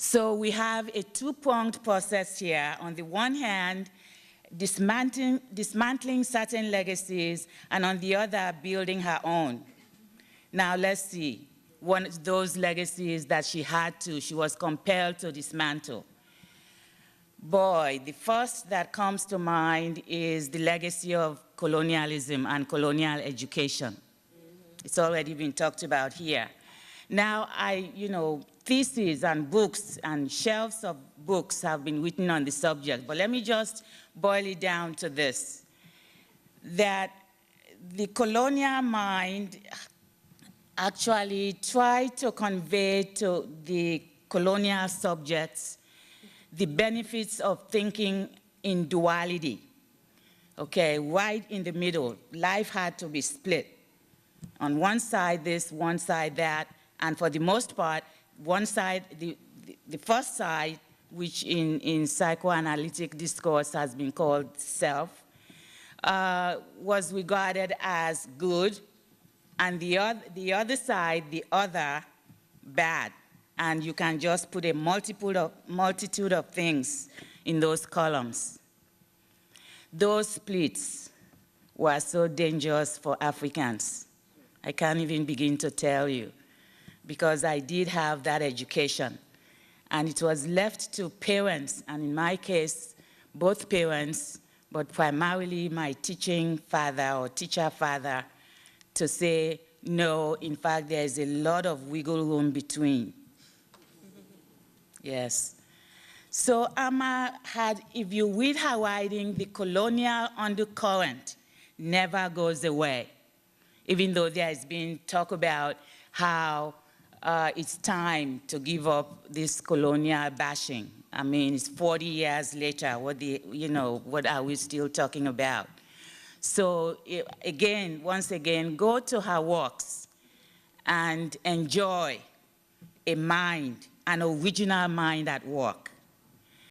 So we have a two-pronged process here. On the one hand, dismantling certain legacies, and on the other, building her own. Now let's see, one of those legacies that she was compelled to dismantle. Boy, the first that comes to mind is the legacy of colonialism and colonial education. It's already been talked about here. Now, theses and books and shelves of books have been written on the subject, but let me just boil it down to this, that the colonial mind actually tried to convey to the colonial subjects the benefits of thinking in duality. Okay, right in the middle, life had to be split. On one side this, one side that, and for the most part, one side, the first side, which in psychoanalytic discourse has been called self, was regarded as good, and the other side, the other, bad. And you can just put a multitude of things in those columns. Those splits were so dangerous for Africans. I can't even begin to tell you, because I did have that education. And it was left to parents, and in my case, both parents, but primarily my teaching father or teacher father, to say, no, in fact, there is a lot of wiggle room between. Yes. So Ama had, if you read her writing, the colonial undercurrent never goes away, even though there has been talk about how it's time to give up this colonial bashing. I mean, it's 40 years later, what are we still talking about? So once again, go to her works and enjoy a mind, an original mind at work.